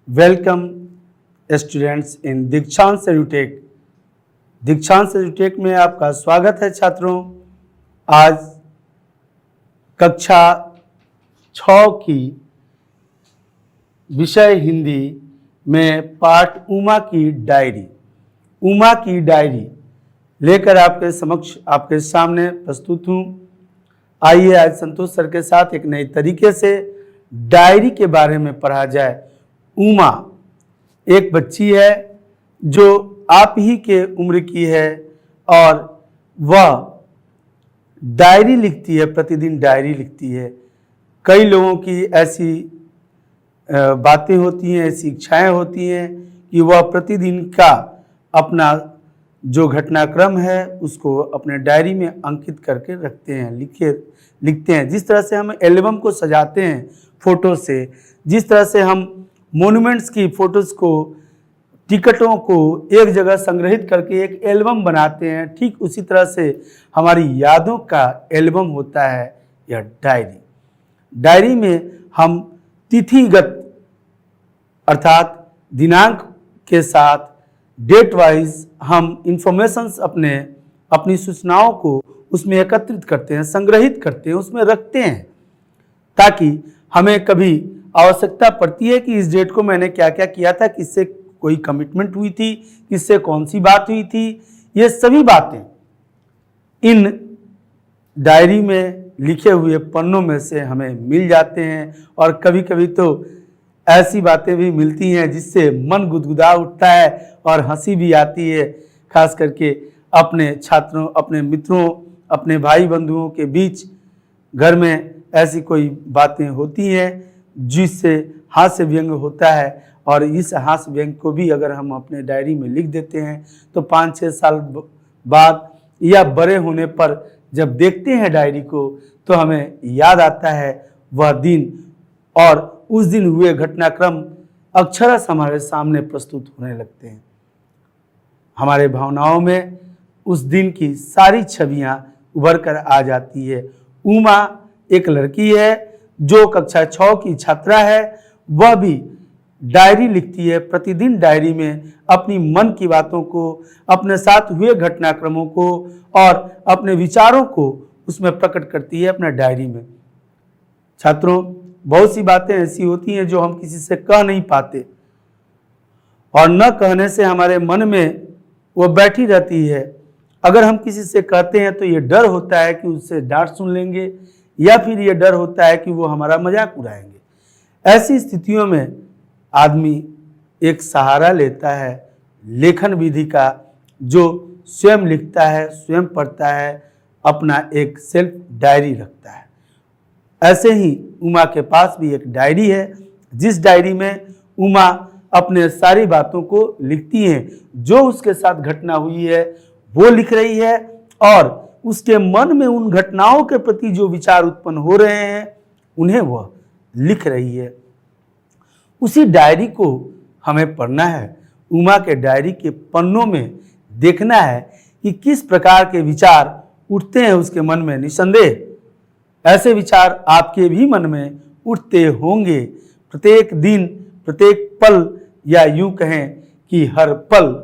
Welcome students in दीक्षांत edutech. दीक्षांत edutech में आपका स्वागत है छात्रों। आज कक्षा 6 की विषय हिंदी में पाठ उमा की डायरी लेकर आपके समक्ष आपके सामने प्रस्तुत हूँ। आइए आज संतोष सर के साथ एक नए तरीके से डायरी के बारे में पढ़ा जाए। उमा एक बच्ची है जो आप ही के उम्र की है और वह डायरी लिखती है, प्रतिदिन डायरी लिखती है। कई लोगों की ऐसी बातें होती हैं, ऐसी इच्छाएं होती हैं कि वह प्रतिदिन का अपना जो घटनाक्रम है उसको अपने डायरी में अंकित करके रखते हैं, लिखते हैं। जिस तरह से हम एल्बम को सजाते हैं फोटो से, जिस तरह से हम मॉन्यूमेंट्स की फोटोज़ को, टिकटों को एक जगह संग्रहित करके एक एल्बम बनाते हैं, ठीक उसी तरह से हमारी यादों का एल्बम होता है यह डायरी। डायरी में हम तिथिगत अर्थात दिनांक के साथ डेट वाइज हम इंफॉर्मेशंस अपनी सूचनाओं को उसमें एकत्रित करते हैं, संग्रहित करते हैं, उसमें रखते हैं, ताकि हमें कभी आवश्यकता पड़ती है कि इस डेट को मैंने क्या क्या किया था, किससे कोई कमिटमेंट हुई थी, किससे कौन सी बात हुई थी, ये सभी बातें इन डायरी में लिखे हुए पन्नों में से हमें मिल जाते हैं। और कभी कभी तो ऐसी बातें भी मिलती हैं जिससे मन गुदगुदा उठता है और हंसी भी आती है, खास करके अपने छात्रों, अपने मित्रों, अपने भाई बंधुओं के बीच घर में ऐसी कोई बातें होती हैं जिससे हास्य व्यंग होता है। और इस हास्य व्यंग को भी अगर हम अपने डायरी में लिख देते हैं तो 5-6 साल बाद या बड़े होने पर जब देखते हैं डायरी को तो हमें याद आता है वह दिन, और उस दिन हुए घटनाक्रम अक्षरशः हमारे सामने प्रस्तुत होने लगते हैं। हमारे भावनाओं में उस दिन की सारी छवियां उभर कर आ जाती है। उमा एक लड़की है जो कक्षा 6 की छात्रा है। वह भी डायरी लिखती है, प्रतिदिन डायरी में अपनी मन की बातों को, अपने साथ हुए घटनाक्रमों को और अपने विचारों को उसमें प्रकट करती है अपने डायरी में। छात्रों, बहुत सी बातें ऐसी होती हैं जो हम किसी से कह नहीं पाते और न कहने से हमारे मन में वो बैठी रहती है। अगर हम किसी से कहते हैं तो ये डर होता है कि उससे डांट सुन लेंगे, या फिर ये डर होता है कि वो हमारा मजाक उड़ाएंगे। ऐसी स्थितियों में आदमी एक सहारा लेता है लेखन विधि का, जो स्वयं लिखता है, स्वयं पढ़ता है, अपना एक सेल्फ डायरी रखता है। ऐसे ही उमा के पास भी एक डायरी है, जिस डायरी में उमा अपने सारी बातों को लिखती हैं। जो उसके साथ घटना हुई है वो लिख रही है और उसके मन में उन घटनाओं के प्रति जो विचार उत्पन्न हो रहे हैं उन्हें वह लिख रही है। उसी डायरी को हमें पढ़ना है। उमा के डायरी के पन्नों में देखना है कि किस प्रकार के विचार उठते हैं उसके मन में। निसंदेह ऐसे विचार आपके भी मन में उठते होंगे। प्रत्येक दिन, प्रत्येक पल, या यूं कहें कि हर पल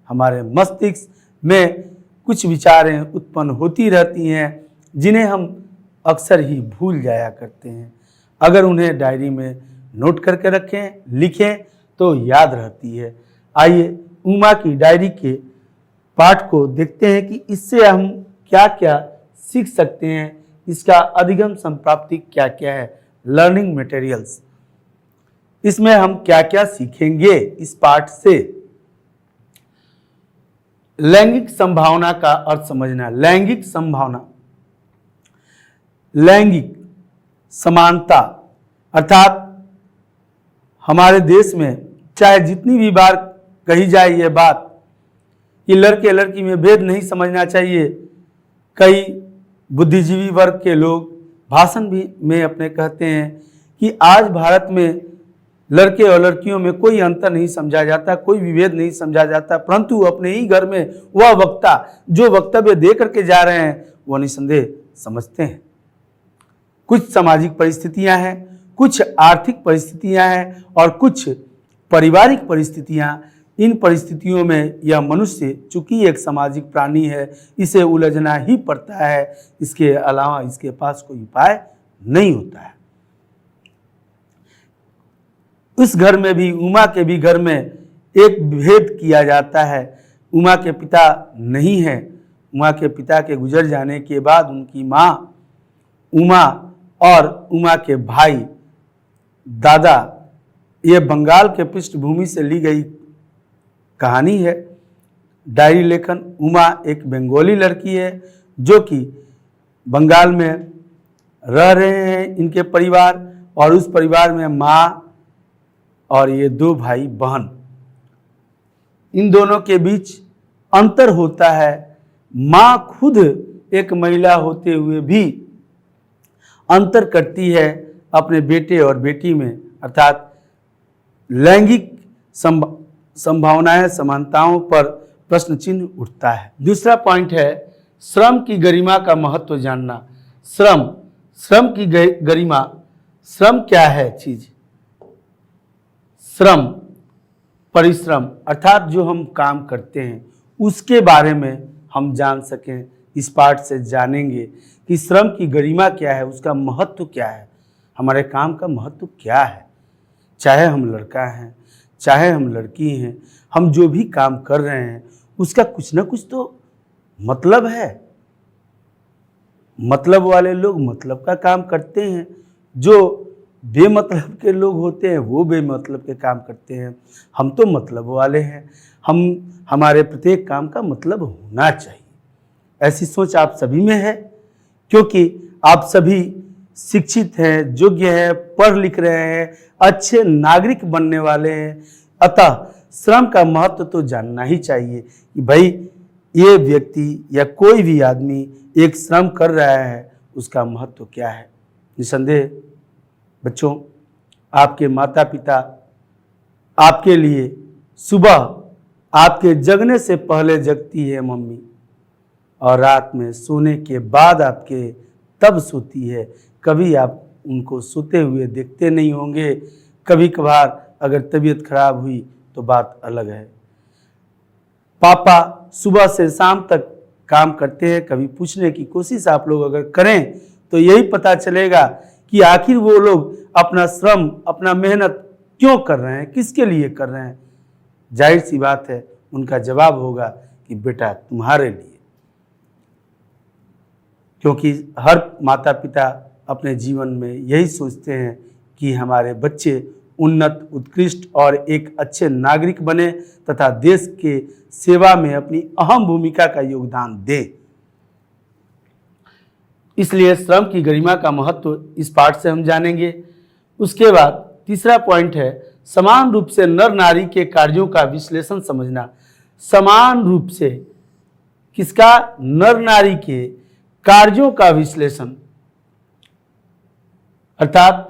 हमारे मस्तिष्क में कुछ विचारें उत्पन्न होती रहती हैं जिन्हें हम अक्सर ही भूल जाया करते हैं। अगर उन्हें डायरी में नोट करके रखें, लिखें तो याद रहती है। आइए उमा की डायरी के पाठ को देखते हैं कि इससे हम क्या क्या सीख सकते हैं, इसका अधिगम संप्राप्ति क्या क्या है, लर्निंग मटेरियल्स। इसमें हम क्या क्या सीखेंगे इस पाठ से। लैंगिक संभावना का अर्थ समझना। लैंगिक संभावना, लैंगिक समानता, अर्थात हमारे देश में चाहे जितनी भी बार कही जाए ये बात कि लड़के लड़की में भेद नहीं समझना चाहिए, कई बुद्धिजीवी वर्ग के लोग भाषण भी में अपने कहते हैं कि आज भारत में लड़के और लड़कियों में कोई अंतर नहीं समझा जाता, कोई विभेद नहीं समझा जाता, परंतु अपने ही घर में वह वक्ता जो वक्तव्य दे करके जा रहे हैं वह निसंदेह समझते हैं। कुछ सामाजिक परिस्थितियां हैं, कुछ आर्थिक परिस्थितियां हैं और कुछ पारिवारिक परिस्थितियां। इन परिस्थितियों में यह मनुष्य चूंकि एक सामाजिक प्राणी है, इसे उलझना ही पड़ता है, इसके अलावा इसके पास कोई उपाय नहीं होता है। उस घर में भी, उमा के भी घर में एक भेद किया जाता है। उमा के पिता नहीं है। उमा के पिता के गुजर जाने के बाद उनकी माँ उमा और उमा के भाई दादा, ये बंगाल के पृष्ठभूमि से ली गई कहानी है। डायरी लेखन। उमा एक बंगाली लड़की है जो कि बंगाल में रह रहे हैं इनके परिवार, और उस परिवार में माँ और ये 2 भाई बहन। इन दोनों के बीच अंतर होता है। माँ खुद एक महिला होते हुए भी अंतर करती है अपने बेटे और बेटी में, अर्थात लैंगिक संभावनाएं, समानताओं पर प्रश्न चिन्ह उठता है। दूसरा पॉइंट है श्रम की गरिमा का महत्व जानना। श्रम की गरिमा। श्रम क्या है चीज? श्रम, परिश्रम, अर्थात जो हम काम करते हैं उसके बारे में हम जान सकें। इस पाठ से जानेंगे कि श्रम की गरिमा क्या है, उसका महत्व क्या है, हमारे काम का महत्व क्या है। चाहे हम लड़का हैं, चाहे हम लड़की हैं, हम जो भी काम कर रहे हैं उसका कुछ ना कुछ तो मतलब है। मतलब वाले लोग मतलब का काम करते हैं, जो बेमतलब के लोग होते हैं वो बेमतलब के काम करते हैं। हम तो मतलब वाले हैं। हमारे प्रत्येक काम का मतलब होना चाहिए, ऐसी सोच आप सभी में है, क्योंकि आप सभी शिक्षित हैं, योग्य हैं, पढ़ लिख रहे हैं, अच्छे नागरिक बनने वाले हैं। अतः श्रम का महत्व तो जानना ही चाहिए कि भाई ये व्यक्ति या कोई भी आदमी एक श्रम कर रहा है, उसका महत्व क्या है। निसंदेह बच्चों, आपके माता पिता आपके लिए सुबह आपके जगने से पहले जगती है मम्मी, और रात में सोने के बाद आपके तब सोती है। कभी आप उनको सोते हुए देखते नहीं होंगे। कभी कभार अगर तबीयत खराब हुई तो बात अलग है। पापा सुबह से शाम तक काम करते हैं। कभी पूछने की कोशिश आप लोग अगर करें तो यही पता चलेगा कि आखिर वो लोग अपना श्रम, अपना मेहनत क्यों कर रहे हैं, किसके लिए कर रहे हैं। जाहिर सी बात है उनका जवाब होगा कि बेटा तुम्हारे लिए। क्योंकि हर माता पिता अपने जीवन में यही सोचते हैं कि हमारे बच्चे उन्नत, उत्कृष्ट और एक अच्छे नागरिक बने तथा देश के सेवा में अपनी अहम भूमिका का योगदान दें। इसलिए श्रम की गरिमा का महत्व इस पाठ से हम जानेंगे। उसके बाद तीसरा पॉइंट है समान रूप से नर नारी के कार्यों का विश्लेषण समझना। समान रूप से किसका? नर नारी के कार्यों का विश्लेषण। अर्थात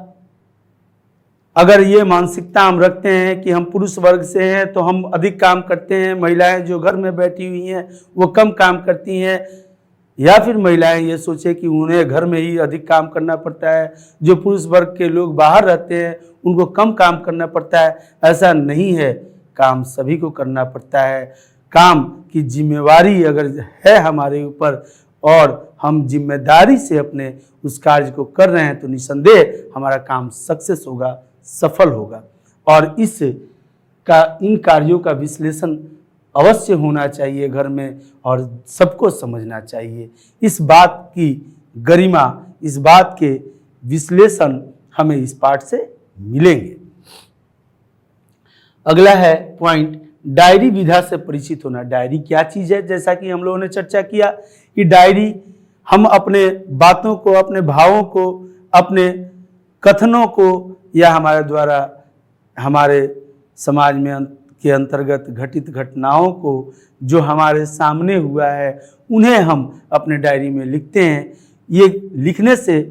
अगर ये मानसिकता हम रखते हैं कि हम पुरुष वर्ग से हैं तो हम अधिक काम करते हैं, महिलाएं जो घर में बैठी हुई हैं वो कम काम करती हैं, या फिर महिलाएं ये सोचे कि उन्हें घर में ही अधिक काम करना पड़ता है, जो पुरुष वर्ग के लोग बाहर रहते हैं उनको कम काम करना पड़ता है, ऐसा नहीं है। काम सभी को करना पड़ता है। काम की जिम्मेवारी अगर है हमारे ऊपर और हम जिम्मेदारी से अपने उस कार्य को कर रहे हैं तो निसंदेह हमारा काम सक्सेस होगा, सफल होगा। और इन कार्यों का विश्लेषण अवश्य होना चाहिए घर में और सबको समझना चाहिए। इस बात की गरिमा, इस बात के विश्लेषण हमें इस पाठ से मिलेंगे। अगला है पॉइंट डायरी विधा से परिचित होना। डायरी क्या चीज़ है? जैसा कि हम लोगों ने चर्चा किया कि डायरी हम अपने बातों को, अपने भावों को, अपने कथनों को या हमारे द्वारा हमारे समाज में के अंतर्गत घटित घटनाओं को जो हमारे सामने हुआ है उन्हें हम अपने डायरी में लिखते हैं। ये लिखने से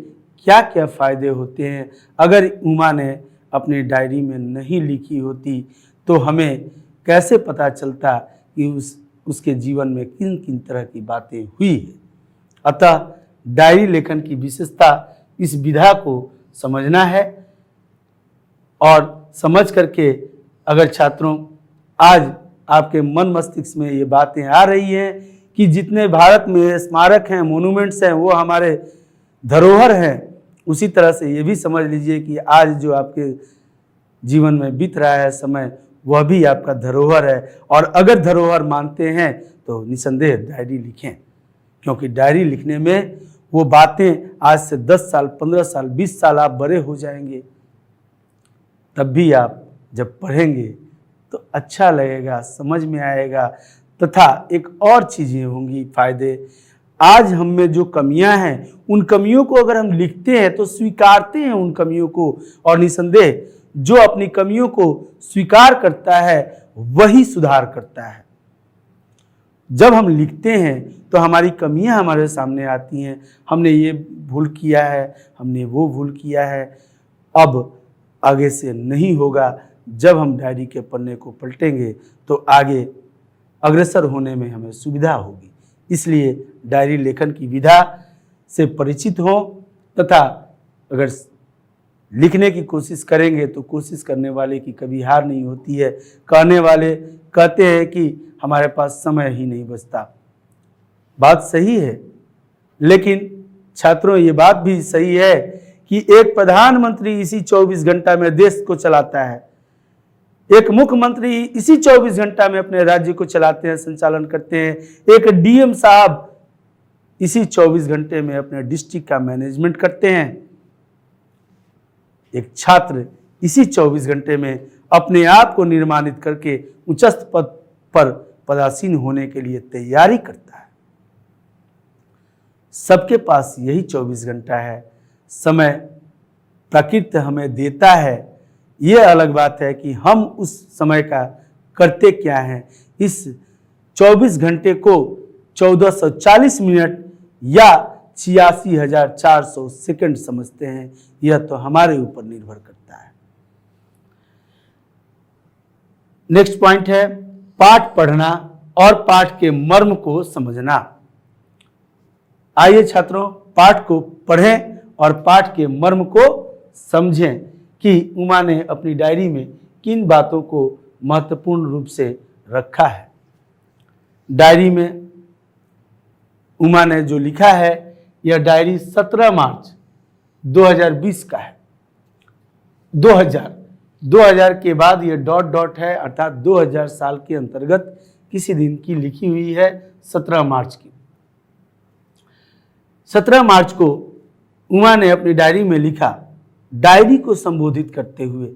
क्या क्या फ़ायदे होते हैं? अगर उमा ने अपनी डायरी में नहीं लिखी होती तो हमें कैसे पता चलता कि उसके जीवन में किन किन तरह की बातें हुई है। अतः डायरी लेखन की विशेषता इस विधा को समझना है। और समझ करके अगर छात्रों आज आपके मन मस्तिष्क में ये बातें आ रही हैं कि जितने भारत में स्मारक हैं, मोनूमेंट्स हैं, वो हमारे धरोहर हैं, उसी तरह से ये भी समझ लीजिए कि आज जो आपके जीवन में बीत रहा है समय, वह भी आपका धरोहर है। और अगर धरोहर मानते हैं तो निसंदेह डायरी लिखें, क्योंकि डायरी लिखने में वो बातें आज से 10 साल, 15 साल, 20 साल आप बड़े हो जाएंगे, तब भी आप जब पढ़ेंगे तो अच्छा लगेगा, समझ में आएगा। तथा एक और चीज़ें होंगी फायदे, आज हम में जो कमियां हैं, उन कमियों को अगर हम लिखते हैं तो स्वीकारते हैं उन कमियों को, और निसंदेह जो अपनी कमियों को स्वीकार करता है वही सुधार करता है। जब हम लिखते हैं तो हमारी कमियां हमारे सामने आती हैं, हमने ये भूल किया है, हमने वो भूल किया है, अब आगे से नहीं होगा। जब हम डायरी के पन्ने को पलटेंगे तो आगे अग्रसर होने में हमें सुविधा होगी। इसलिए डायरी लेखन की विधा से परिचित हों, तथा अगर लिखने की कोशिश करेंगे तो कोशिश करने वाले की कभी हार नहीं होती है। कहने वाले कहते हैं कि हमारे पास समय ही नहीं बचता, बात सही है, लेकिन छात्रों ये बात भी सही है कि एक प्रधानमंत्री इसी 24 घंटा में देश को चलाता है, एक मुख्यमंत्री इसी 24 घंटा में अपने राज्य को चलाते हैं, संचालन करते हैं, एक डीएम साहब इसी 24 घंटे में अपने डिस्ट्रिक्ट का मैनेजमेंट करते हैं, एक छात्र इसी 24 घंटे में अपने आप को निर्माणित करके उच्चस्थ पद पर पदासीन होने के लिए तैयारी करता है। सबके पास यही 24 घंटा है। समय प्रकृति हमें देता है, ये अलग बात है कि हम उस समय का करते क्या हैं। इस 24 घंटे को 1440 मिनट या 86,400 सेकंड समझते हैं, यह तो हमारे ऊपर निर्भर करता है। नेक्स्ट पॉइंट है पाठ पढ़ना और पाठ के मर्म को समझना। आइए छात्रों, पाठ को पढ़ें और पाठ के मर्म को समझें कि उमा ने अपनी डायरी में किन बातों को महत्वपूर्ण रूप से रखा है। डायरी में उमा ने जो लिखा है, यह डायरी 17 मार्च 2020 का है। 2000 के बाद यह डॉट डॉट है, अर्थात 2000 साल के अंतर्गत किसी दिन की लिखी हुई है, 17 मार्च की। 17 मार्च को उमा ने अपनी डायरी में लिखा, डायरी को संबोधित करते हुए,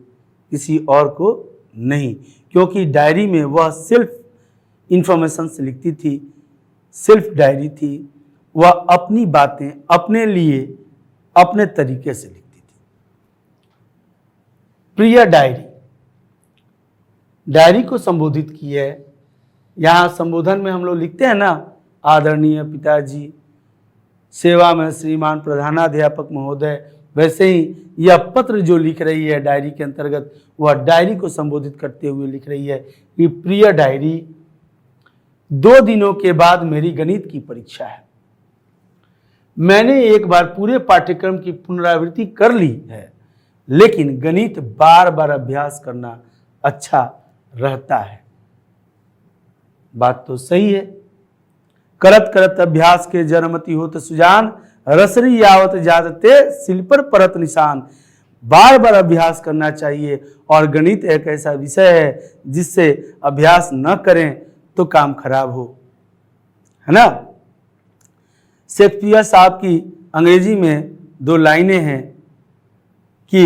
किसी और को नहीं, क्योंकि डायरी में वह सेल्फ इंफॉर्मेशन से लिखती थी, सेल्फ डायरी थी। वह अपनी बातें अपने लिए अपने तरीके से लिखती थी। प्रिय डायरी, डायरी को संबोधित की है। यहाँ संबोधन में हम लोग लिखते हैं ना, आदरणीय पिताजी, सेवा में श्रीमान प्रधानाध्यापक महोदय, वैसे ही यह पत्र जो लिख रही है डायरी के अंतर्गत, वह डायरी को संबोधित करते हुए लिख रही है कि प्रिय डायरी, 2 दिनों के बाद मेरी गणित की परीक्षा है। मैंने एक बार पूरे पाठ्यक्रम की पुनरावृत्ति कर ली है, लेकिन गणित बार बार अभ्यास करना अच्छा रहता है। बात तो सही है। करत करत अभ्यास के जन्मति होत सुजान, रसरी यावत जातते सिल पर परत निशान। बार बार अभ्यास करना चाहिए, और गणित एक ऐसा विषय है जिससे अभ्यास न करें तो काम खराब हो, है ना। शेक्सपियर साहब की अंग्रेजी में 2 लाइनें हैं कि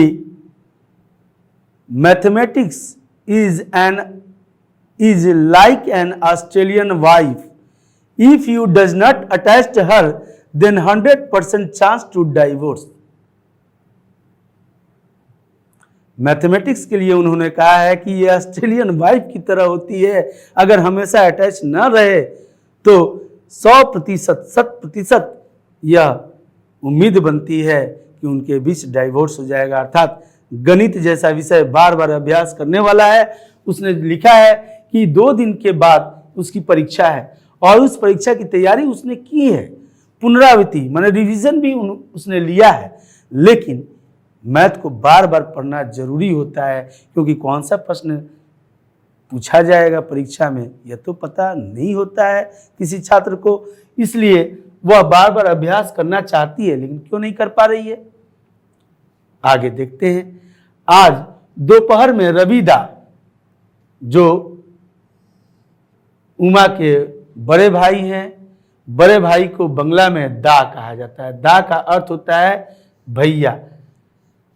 mathematics is like an Australian wife, if you does not attach to her then 100% chance to divorce। Mathematics के लिए उन्होंने कहा है कि यह ऑस्ट्रेलियन वाइफ की तरह होती है, अगर हमेशा अटैच न रहे तो 100%, 100% यह उम्मीद बनती है कि उनके बीच डाइवोर्स हो जाएगा। अर्थात गणित जैसा विषय बार बार अभ्यास करने वाला है। उसने लिखा है कि 2 दिन के बाद उसकी परीक्षा है, और उस परीक्षा की तैयारी उसने की है, पुनरावृत्ति माने रिवीजन भी उसने लिया है, लेकिन मैथ को बार बार पढ़ना जरूरी होता है, क्योंकि कौन सा प्रश्न पूछा जाएगा परीक्षा में यह तो पता नहीं होता है किसी छात्र को। इसलिए वह बार बार अभ्यास करना चाहती है, लेकिन क्यों नहीं कर पा रही है। आगे देखते हैं। आज दोपहर में रविदा, जो उमा के बड़े भाई हैं, बड़े भाई को बंगला में दा कहा जाता है। दा का अर्थ होता है भैया,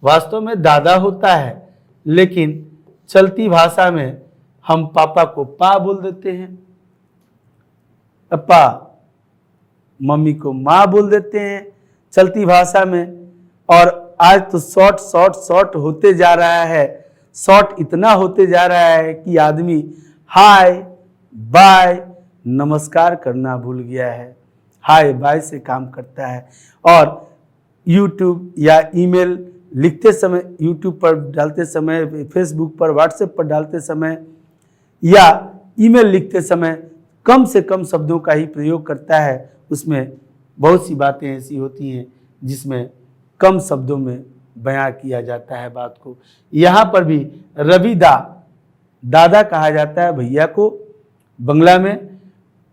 वास्तव में दादा होता है, लेकिन चलती भाषा में हम पापा को पा बोल देते हैं, अपा, मम्मी को माँ बोल देते हैं चलती भाषा में। और आज तो शॉर्ट होते जा रहा है। शॉर्ट इतना होते जा रहा है कि आदमी हाय बाय नमस्कार करना भूल गया है, हाय बाय से काम करता है। और यूट्यूब या ईमेल लिखते समय, यूट्यूब पर डालते समय, फेसबुक पर, व्हाट्सएप पर डालते समय या ईमेल लिखते समय कम से कम शब्दों का ही प्रयोग करता है। उसमें बहुत सी बातें ऐसी होती हैं जिसमें कम शब्दों में बयां किया जाता है बात को। यहाँ पर भी रविदा, दादा कहा जाता है भैया को बंगला में।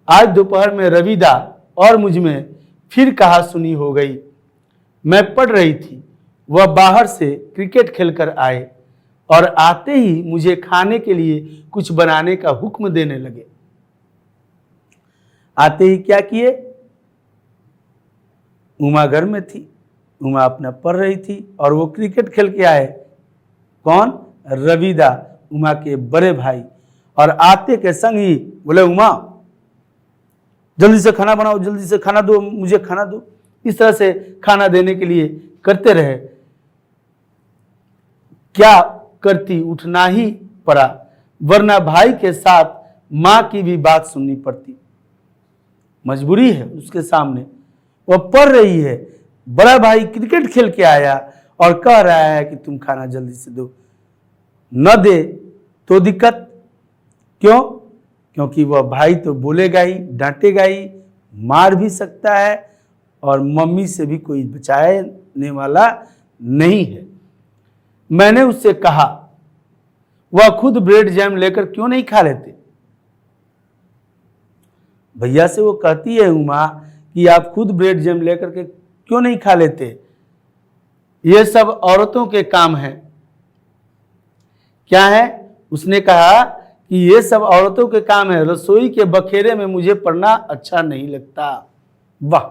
आज दोपहर में रविदा और मुझ में फिर कहा सुनी हो गई। मैं पढ़ रही थी, वह बाहर से क्रिकेट खेलकर आए और आते ही मुझे खाने के लिए कुछ बनाने का हुक्म देने लगे। आते ही क्या किए, उमा घर में थी, उमा अपना पढ़ रही थी और वो क्रिकेट खेल के आए। कौन? रविदा, उमा के बड़े भाई। और आते के संग ही बोले उमा जल्दी से खाना बनाओ, जल्दी से खाना दो, मुझे खाना दो। इस तरह से खाना देने के लिए करते रहे। क्या करती, उठना ही पड़ा, वरना भाई के साथ मां की भी बात सुननी पड़ती। मजबूरी है उसके सामने, वह पढ़ रही है, बड़ा भाई क्रिकेट खेल के आया और कह रहा है कि तुम खाना जल्दी से दो। न दे तो दिक्कत। क्यों? क्योंकि वह भाई तो बोलेगा ही, डांटेगा ही, मार भी सकता है और मम्मी से भी कोई बचाने वाला नहीं है। मैंने उससे कहा वह खुद ब्रेड जैम लेकर क्यों नहीं खा लेते। भैया से वो कहती है उमा कि आप खुद ब्रेड जैम लेकर के क्यों नहीं खा लेते, ये सब औरतों के काम है। क्या है? उसने कहा कि ये सब औरतों के काम है, रसोई के बखेरे में मुझे पढ़ना अच्छा नहीं लगता। वाह,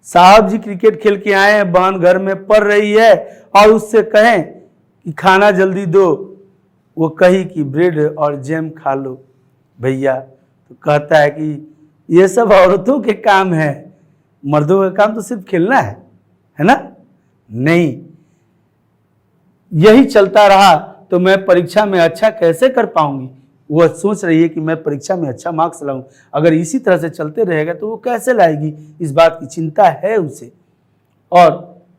साहब जी क्रिकेट खेल के आए हैं, बहन घर में पढ़ रही है और उससे कहें कि खाना जल्दी दो, वो कही कि ब्रेड और जैम खा लो भैया, तो कहता है कि ये सब औरतों के काम है, मर्दों का काम तो सिर्फ खेलना है ना? नहीं, यही चलता रहा तो मैं परीक्षा में अच्छा कैसे कर पाऊंगी। वह सोच रही है कि मैं परीक्षा में अच्छा मार्क्स लाऊं, अगर इसी तरह से चलते रहेगा तो वो कैसे लाएगी, इस बात की चिंता है उसे। और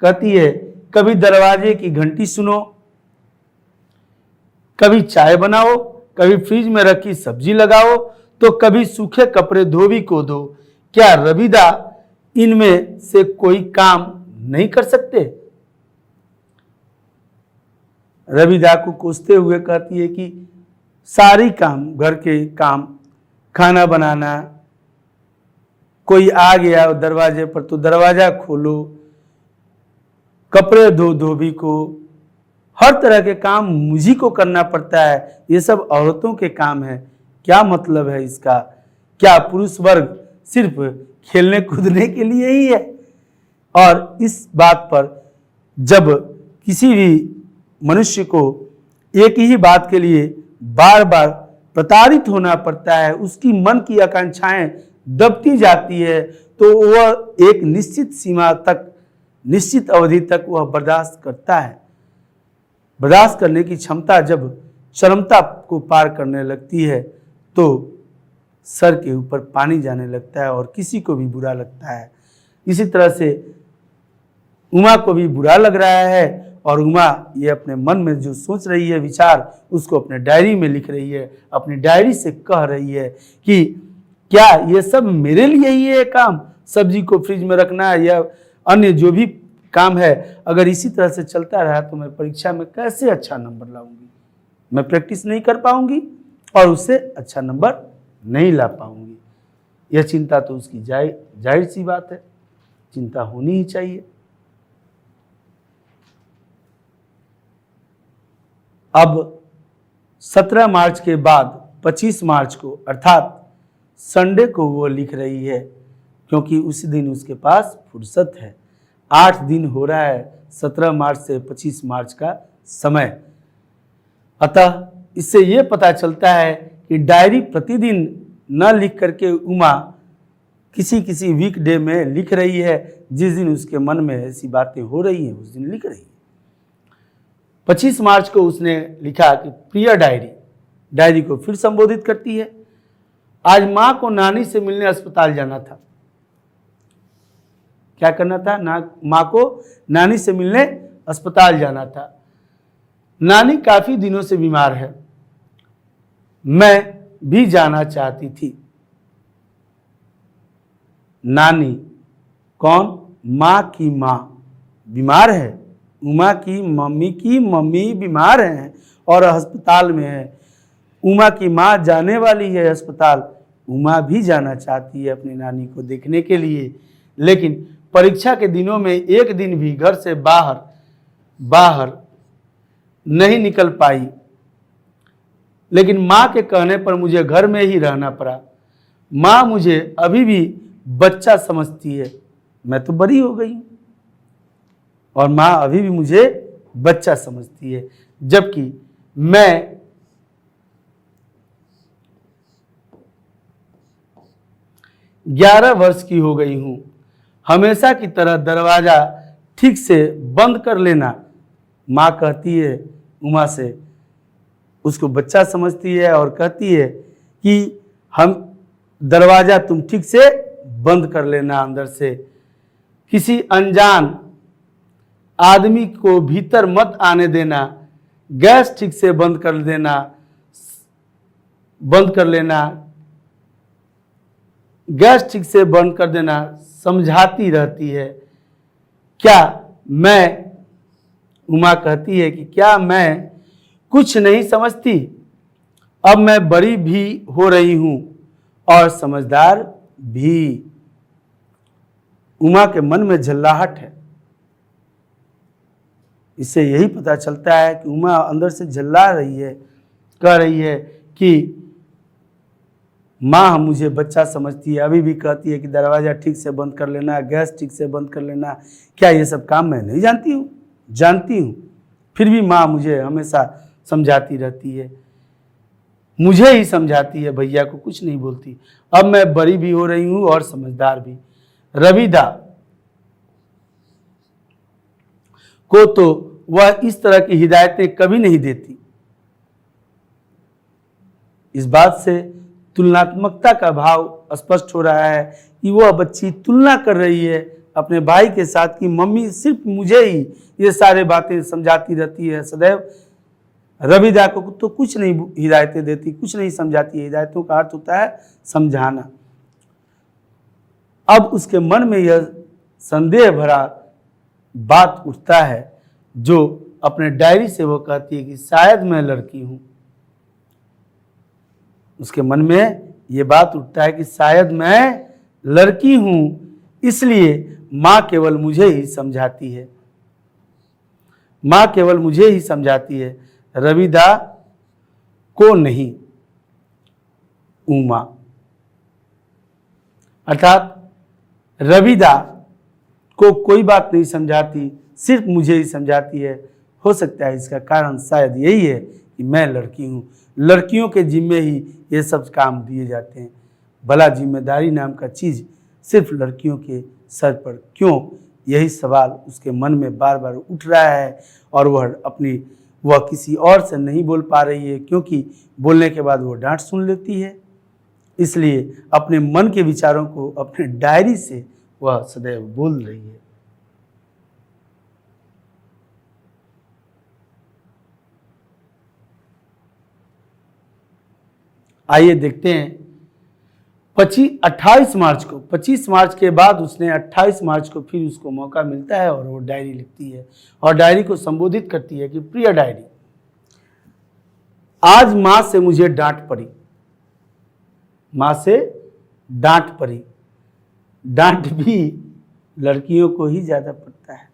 कहती है कभी दरवाजे की घंटी सुनो, कभी चाय बनाओ, कभी फ्रिज में रखी सब्जी लगाओ, तो कभी सूखे कपड़े धोबी को दो। क्या रविदा इनमें से कोई काम नहीं कर सकते? रविदा को कोसते हुए कहती है कि सारी काम, घर के काम, खाना बनाना, कोई आ गया दरवाजे पर तो दरवाजा खोलो, कपड़े धो धोबी को, हर तरह के काम मुझी को करना पड़ता है, ये सब औरतों के काम है। क्या मतलब है इसका? क्या पुरुष वर्ग सिर्फ खेलने कूदने के लिए ही है? और इस बात पर जब किसी भी मनुष्य को एक ही बात के लिए बार बार प्रताड़ित होना पड़ता है, उसकी मन की आकांक्षाएं दबती जाती है, तो वह एक निश्चित सीमा तक, निश्चित अवधि तक वह बर्दाश्त करता है। बर्दाश्त करने की क्षमता जब चरमता को पार करने लगती है तो सर के ऊपर पानी जाने लगता है और किसी को भी बुरा लगता है। इसी तरह से उमा को भी बुरा लग रहा है और उमा ये अपने मन में जो सोच रही है विचार, उसको अपने डायरी में लिख रही है, अपनी डायरी से कह रही है कि क्या ये सब मेरे लिए ही है काम, सब्जी को फ्रिज में रखना या अन्य जो भी काम है, अगर इसी तरह से चलता रहा तो मैं परीक्षा में कैसे अच्छा नंबर लाऊंगी, मैं प्रैक्टिस नहीं कर पाऊंगी और उससे अच्छा नंबर नहीं ला पाऊंगी। यह चिंता तो उसकी जाहिर सी बात है, चिंता होनी ही चाहिए। अब 17 मार्च के बाद 25 मार्च को अर्थात संडे को वो लिख रही है, क्योंकि उसी दिन उसके पास फुर्सत है। 8 दिन हो रहा है 17 मार्च से 25 मार्च का समय। अतः इससे ये पता चलता है कि डायरी प्रतिदिन न लिख करके उमा किसी किसी वीकडे में लिख रही है, जिस दिन उसके मन में ऐसी बातें हो रही हैं उस दिन लिख रही है। 25 मार्च को उसने लिखा कि प्रिय डायरी को फिर संबोधित करती है। आज मां को नानी से मिलने अस्पताल जाना था। क्या करना था? मां को नानी से मिलने अस्पताल जाना था। नानी काफी दिनों से बीमार है, मैं भी जाना चाहती थी। नानी कौन? मां की मां बीमार है, उमा की मम्मी बीमार हैं और अस्पताल में है। उमा की मां जाने वाली है अस्पताल, उमा भी जाना चाहती है अपनी नानी को देखने के लिए, लेकिन परीक्षा के दिनों में एक दिन भी घर से बाहर नहीं निकल पाई। लेकिन मां के कहने पर मुझे घर में ही रहना पड़ा। मां मुझे अभी भी बच्चा समझती है, मैं तो बड़ी हो गई हूं और मां अभी भी मुझे बच्चा समझती है, जबकि मैं 11 वर्ष की हो गई हूं। हमेशा की तरह दरवाजा ठीक से बंद कर लेना। मां कहती है उमा से, उसको बच्चा समझती है और कहती है कि हम दरवाजा तुम ठीक से बंद कर लेना अंदर से, किसी अनजान आदमी को भीतर मत आने देना, गैस ठीक से बंद कर लेना, गैस ठीक से बंद कर देना। समझाती रहती है। क्या मैं, उमा कहती है कि क्या मैं कुछ नहीं समझती? अब मैं बड़ी भी हो रही हूं और समझदार भी। उमा के मन में झल्लाहट है। इससे यही पता चलता है कि उमा अंदर से झल्ला रही है, कह रही है कि माँ मुझे बच्चा समझती है, अभी भी कहती है कि दरवाज़ा ठीक से बंद कर लेना, गैस ठीक से बंद कर लेना। क्या ये सब काम मैं नहीं जानती हूँ? जानती हूँ, फिर भी माँ मुझे हमेशा समझाती रहती है, मुझे ही समझाती है, भैया को कुछ नहीं बोलती। अब मैं बड़ी भी हो रही हूँ और समझदार भी। रविदा को तो वह इस तरह की हिदायतें कभी नहीं देती। इस बात से तुलनात्मकता का भाव स्पष्ट हो रहा है कि वह बच्ची तुलना कर रही है अपने भाई के साथ कि मम्मी सिर्फ मुझे ही ये सारे बातें समझाती रहती है सदैव, रविदा को तो कुछ नहीं हिदायतें देती, कुछ नहीं समझाती है। हिदायतों का अर्थ होता है समझाना। अब उसके मन में यह संदेह भरा बात उठता है, जो अपने डायरी से वो कहती है कि शायद मैं लड़की हूं। उसके मन में ये बात उठता है कि शायद मैं लड़की हूं, इसलिए मां केवल मुझे ही समझाती है, मां केवल मुझे ही समझाती है, रविदा को नहीं। उमा अर्थात रविदा को कोई बात नहीं समझाती, सिर्फ मुझे ही समझाती है। हो सकता है इसका कारण शायद यही है कि मैं लड़की हूं। लड़कियों के जिम्मे ही ये सब काम दिए जाते हैं। भला जिम्मेदारी नाम का चीज़ सिर्फ लड़कियों के सर पर क्यों? यही सवाल उसके मन में बार बार उठ रहा है और वह किसी और से नहीं बोल पा रही है, क्योंकि बोलने के बाद वो डांट सुन लेती है। इसलिए अपने मन के विचारों को अपने डायरी से वह सदैव बोल रही है। आइए देखते हैं 28 मार्च को, 25 मार्च के बाद उसने 28 मार्च को फिर उसको मौका मिलता है और वो डायरी लिखती है और डायरी को संबोधित करती है कि प्रिय डायरी, आज मां से मुझे डांट पड़ी, मां से डांट पड़ी। डांट भी लड़कियों को ही ज्यादा पड़ता है।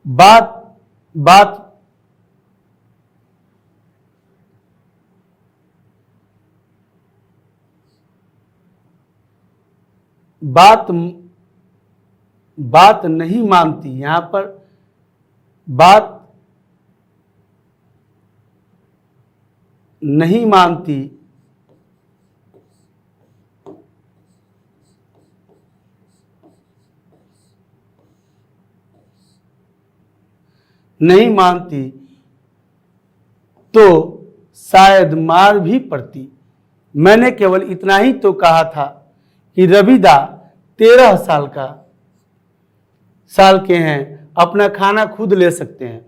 बात बात बात बात नहीं मानती, यहां पर बात नहीं मानती, नहीं मानती तो शायद मार भी पड़ती। मैंने केवल इतना ही तो कहा था कि रविदा 13 साल के हैं, अपना खाना खुद ले सकते हैं।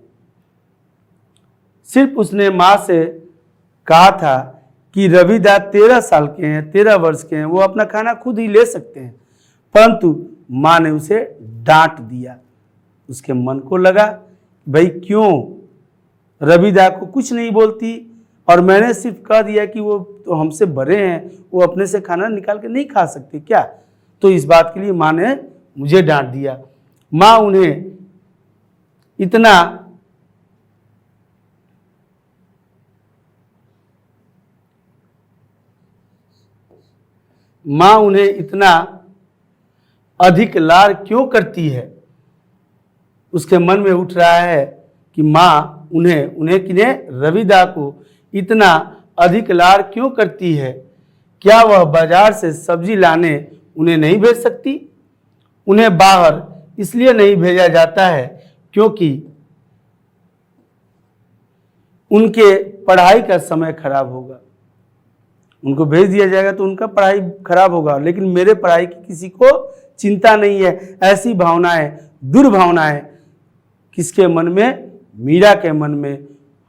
सिर्फ उसने मां से कहा था कि रविदा 13 साल के हैं, 13 वर्ष के हैं, वो अपना खाना खुद ही ले सकते हैं, परंतु मां ने उसे डांट दिया। उसके मन को लगा भाई क्यों रविदा को कुछ नहीं बोलती और मैंने सिर्फ कह दिया कि वो तो हमसे बड़े हैं, वो अपने से खाना निकाल के नहीं खा सकते क्या, तो इस बात के लिए मां ने मुझे डांट दिया। मां उन्हें इतना अधिक लाड क्यों करती है। उसके मन में उठ रहा है कि मां उन्हें किन्हें रविदा को इतना अधिक लाड क्यों करती है। क्या वह बाजार से सब्जी लाने उन्हें नहीं भेज सकती। उन्हें बाहर इसलिए नहीं भेजा जाता है क्योंकि उनके पढ़ाई का समय खराब होगा। उनको भेज दिया जाएगा तो उनका पढ़ाई खराब होगा, लेकिन मेरे पढ़ाई की किसी को चिंता नहीं है। ऐसी भावनाएं, दुर्भावनाएं किसके मन में, मीरा के मन में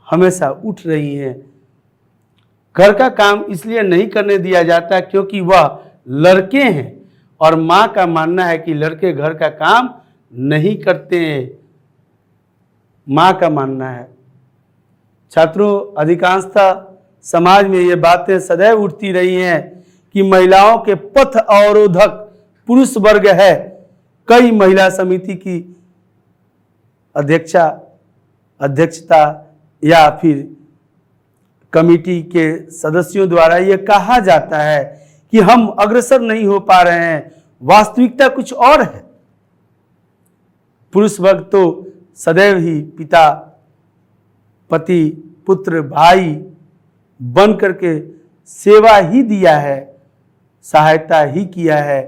हमेशा उठ रही हैं। घर का काम इसलिए नहीं करने दिया जाता क्योंकि वह लड़के हैं और मां का मानना है कि लड़के घर का काम नहीं करते हैं, मां का मानना है। छात्रों, अधिकांशतः समाज में ये बातें सदैव उठती रही हैं कि महिलाओं के पथ अवरोधक पुरुष वर्ग है। कई महिला समिति की अध्यक्षता या फिर कमेटी के सदस्यों द्वारा यह कहा जाता है कि हम अग्रसर नहीं हो पा रहे हैं, वास्तविकता कुछ और है। पुरुष वर्ग तो सदैव ही पिता, पति, पुत्र, भाई बन करके सेवा ही दिया है, सहायता ही किया है।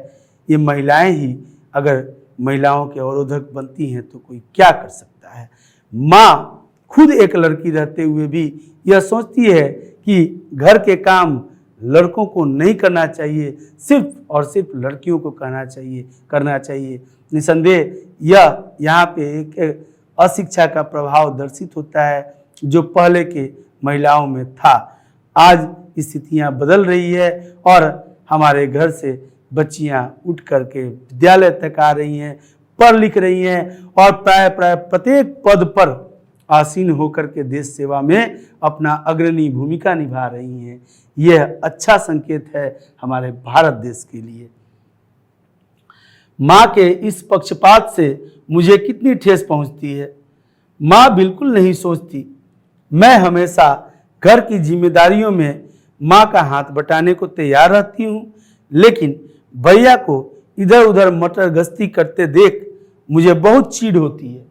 ये महिलाएं ही अगर महिलाओं के अवरोधक बनती हैं तो कोई क्या कर सकता है। माँ खुद एक लड़की रहते हुए भी यह सोचती है कि घर के काम लड़कों को नहीं करना चाहिए, सिर्फ और सिर्फ लड़कियों को करना चाहिए। निसंदेह यह यहाँ पे एक अशिक्षा का प्रभाव दर्शित होता है जो पहले के महिलाओं में था। आज स्थितियाँ बदल रही है और हमारे घर से बच्चियाँ उठ करके विद्यालय तक आ रही हैं, पढ़ लिख रही हैं और प्राय प्रत्येक पद पर आसीन होकर के देश सेवा में अपना अग्रणी भूमिका निभा रही हैं। यह अच्छा संकेत है हमारे भारत देश के लिए। माँ के इस पक्षपात से मुझे कितनी ठेस पहुंचती है। माँ बिल्कुल नहीं सोचती। मैं हमेशा घर की जिम्मेदारियों में माँ का हाथ बटाने को तैयार रहती हूँ, लेकिन भैया को इधर उधर मटर गश्ती करते देख मुझे बहुत चिढ़ होती है।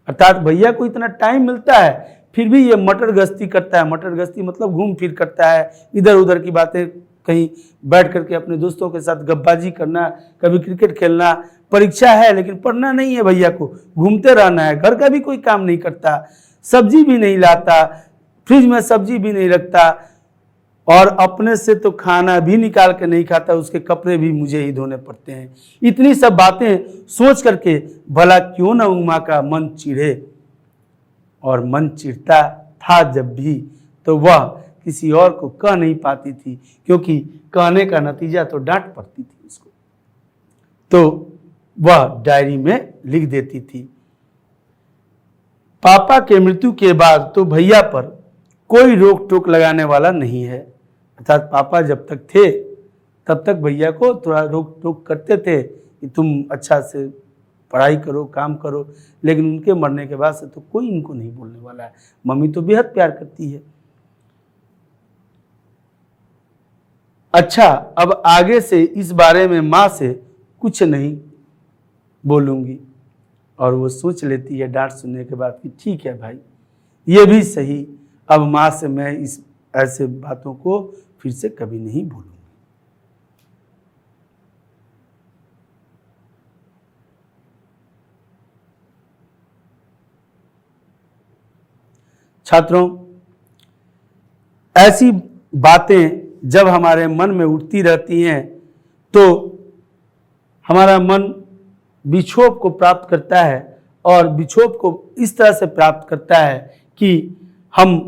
अर्थात भैया को इतना टाइम मिलता है फिर भी ये मटर गश्ती करता है। मटर गश्ती मतलब घूम फिर करता है, इधर उधर की बातें, कहीं बैठ करके अपने दोस्तों के साथ गप्पाजी करना, कभी क्रिकेट खेलना। परीक्षा है लेकिन पढ़ना नहीं है भैया को, घूमते रहना है। घर का भी कोई काम नहीं करता, सब्जी भी नहीं लाता, फ्रिज में सब्जी भी नहीं रखता और अपने से तो खाना भी निकाल के नहीं खाता, उसके कपड़े भी मुझे ही धोने पड़ते हैं। इतनी सब बातें सोच करके भला क्यों न उमा का मन चिढ़े। और मन चिढ़ता था जब भी तो वह किसी और को कह नहीं पाती थी, क्योंकि कहने का नतीजा तो डांट पड़ती थी उसको। तो वह डायरी में लिख देती थी, पापा के मृत्यु के बाद तो भैया पर कोई रोक टोक लगाने वाला नहीं है। अर्थात पापा जब तक थे तब तक भैया को थोड़ा रोक टोक करते थे कि तुम अच्छा से पढ़ाई करो, काम करो, लेकिन उनके मरने के बाद से तो कोई इनको नहीं बोलने वाला है। मम्मी तो बेहद प्यार करती है। अच्छा, अब आगे से इस बारे में माँ से कुछ नहीं बोलूँगी। और वो सोच लेती है डांट सुनने के बाद कि ठीक है भाई, ये भी सही, अब माँ से मैं इस ऐसे बातों को फिर से कभी नहीं भूलूंगी। छात्रों, ऐसी बातें जब हमारे मन में उठती रहती हैं तो हमारा मन विक्षोभ को प्राप्त करता है, और विक्षोभ को इस तरह से प्राप्त करता है कि हम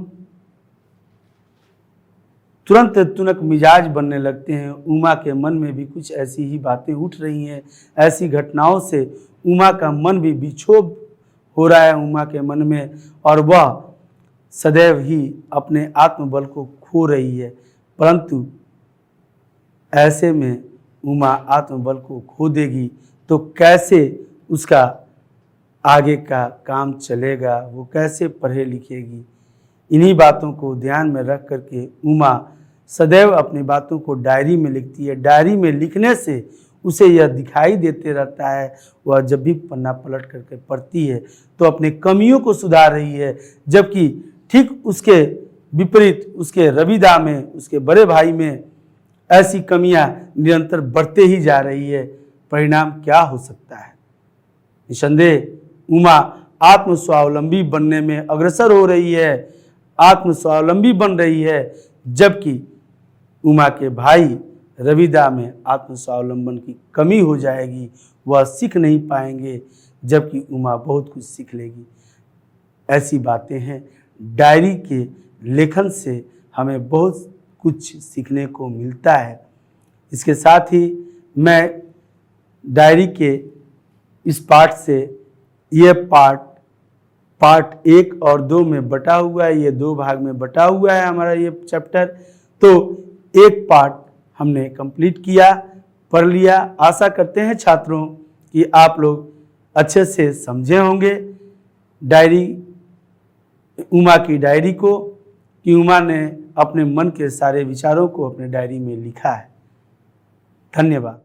तुरंत तुनक मिजाज बनने लगते हैं। उमा के मन में भी कुछ ऐसी ही बातें उठ रही हैं। ऐसी घटनाओं से उमा का मन भी विक्षोभ हो रहा है उमा के मन में, और वह सदैव ही अपने आत्मबल को खो रही है। परंतु ऐसे में उमा आत्मबल को खो देगी तो कैसे उसका आगे का काम चलेगा, वो कैसे पढ़े लिखेगी। इन्हीं बातों को ध्यान में रख करके उमा सदैव अपनी बातों को डायरी में लिखती है। डायरी में लिखने से उसे यह दिखाई देते रहता है, वह जब भी पन्ना पलट करके पढ़ती है तो अपने कमियों को सुधार रही है, जबकि ठीक उसके विपरीत उसके रविदा में, उसके बड़े भाई में ऐसी कमियां निरंतर बढ़ते ही जा रही है। परिणाम क्या हो सकता है? निसंदेह उमा आत्मस्वावलंबी बनने में अग्रसर हो रही है, आत्मस्वावलंबी बन रही है, जबकि उमा के भाई रविदा में आत्मस्वावलंबन की कमी हो जाएगी, वह सीख नहीं पाएंगे, जबकि उमा बहुत कुछ सीख लेगी। ऐसी बातें हैं। डायरी के लेखन से हमें बहुत कुछ सीखने को मिलता है। इसके साथ ही मैं डायरी के इस पाठ से, ये पार्ट 1 और 2 में बटा हुआ है, ये 2 भाग में बटा हुआ है हमारा ये चैप्टर। तो एक पार्ट हमने कंप्लीट किया, पढ़ लिया। आशा करते हैं छात्रों कि आप लोग अच्छे से समझे होंगे डायरी, उमा की डायरी को, कि उमा ने अपने मन के सारे विचारों को अपने डायरी में लिखा है। धन्यवाद।